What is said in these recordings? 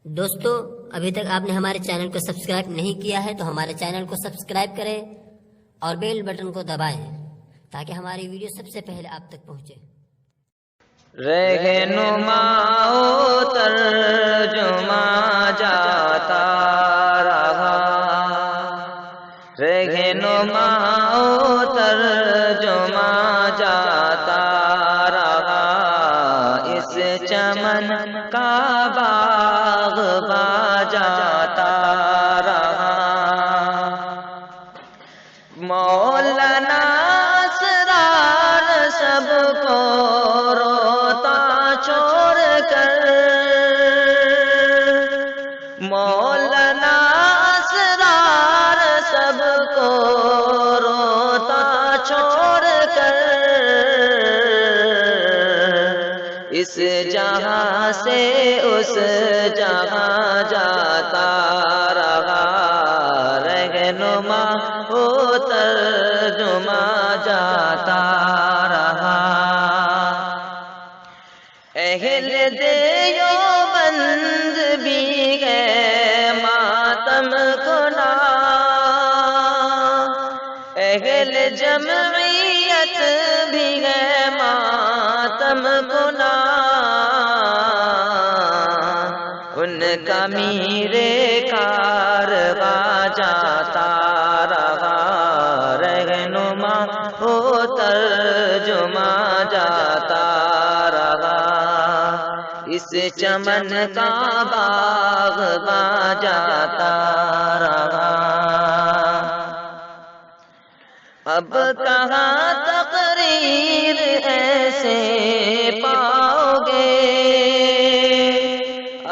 دوستو ابھی تک آپ نے ہمارے چینل کو سبسکرائب نہیں کیا ہے تو ہمارے چینل کو سبسکرائب کریں اور بیل بٹن کو دبائیں تاکہ ہماری ویڈیو سب سے پہلے آپ تک پہنچے۔ رہنما و ترجمہ جاتا رہا، رہنما و ترجمہ جاتا رہا، اس چمن کا باغ جاتا رہا۔ مولانا اسرار سب کو روتا چھوڑ کر، مولانا اسرار سب کو روتا چھوڑ کر، اس جہاں سے اس جہاں جاتا رہا، رہنما و ترجمہ جاتا رہا۔ اہل دیوبند بھی ہے ماتم کنا، اہل جمعیت بھی ہے ماتم کنا، ان کا میرے کارواں جاتا رہا، رہنما و ترجمہ جاتا رہا، اس چمن کا باغ جاتا رہا۔ اب کہاں تقریر ایسے پاؤ گے،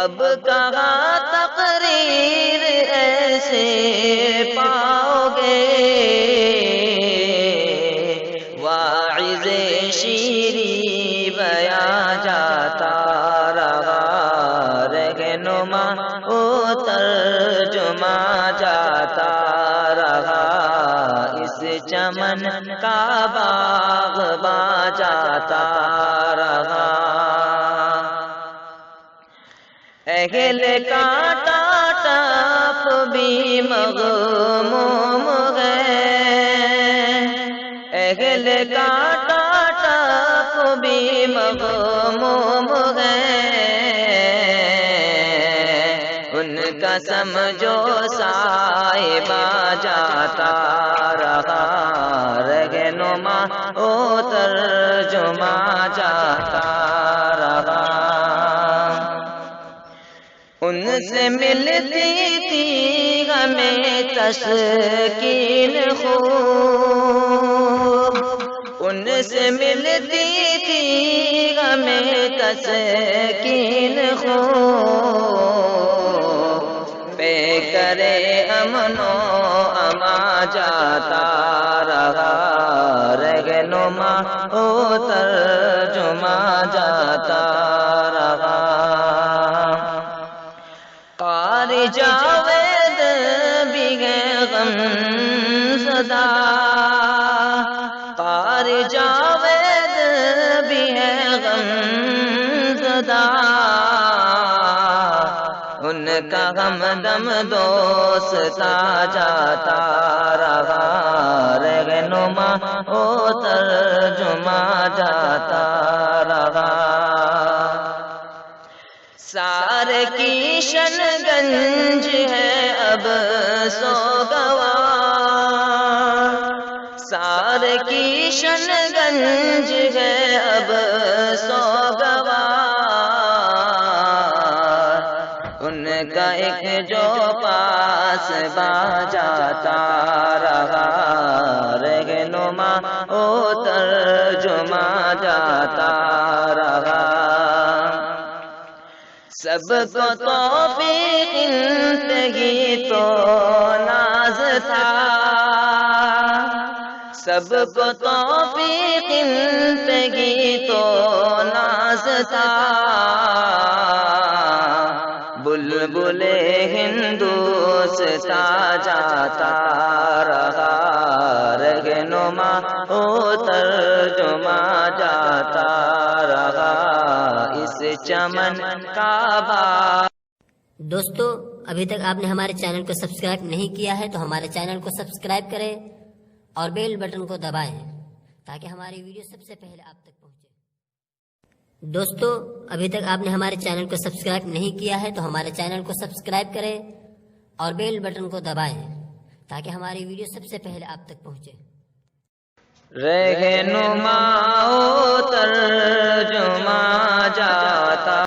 اب کہاں تقریر ایسے پاؤ گے، واعظ شیریں بیاں جاتا رہا، رہنما و ترجمہ جاتا رہا، اس چمن کا باغ جاتا رہا۔ اہل کانٹا ٹاپ بھی مغموم ہے، اہل کانٹا ٹاپ بھی مغموم ہے، ان کا سمجھو صاحبہ جاتا رہا، رہنما و ترجمہ جاتا رہا۔ ان سے ملتی تھی ہمیں تسکین خوب، ان سے ملتی تھی ہمیں تسکین خوب، پہ کرے امن و امان جاتا رہا، رہنما و ترجمہ جاتا رہا۔ قاری جاوید بھی ہے غم زدہ، قاری جاوید بھی ہے غم زدہ، ان کا ہمدم دوستا جاتا رہا، رہنما و ترجمہ جاتا رہا۔ سار کی شن گنج ہے اب سوگوار، سار کی شن گنج ہے اب سوگوار، ان کا ایک جو پاس جاتا رہا، رہنما و ترجمہ جاتا رہا۔ سب کو توفیق انتہی تو ناز تھا، سب کو توفیق انتہی تو ناز تھا، بلبل ہندوستا جاتا رہا، رہنما و ترجمہ جاتا رہا، اس چمن کا باغ دوستو ابھی تک آپ نے ہمارے چینل کو سبسکرائب نہیں کیا ہے تو ہمارے چینل کو سبسکرائب کریں اور بیل بٹن کو دبائیں تاکہ ہماری ویڈیو سب سے پہلے آپ تک پہنچے۔ دوستو ابھی تک آپ نے ہمارے چینل کو سبسکرائب نہیں کیا ہے تو ہمارے چینل کو سبسکرائب کریں اور بیل بٹن کو دبائیں تاکہ ہماری ویڈیو سب سے پہلے آپ تک پہنچے۔ رہنما ترجمہ جاتا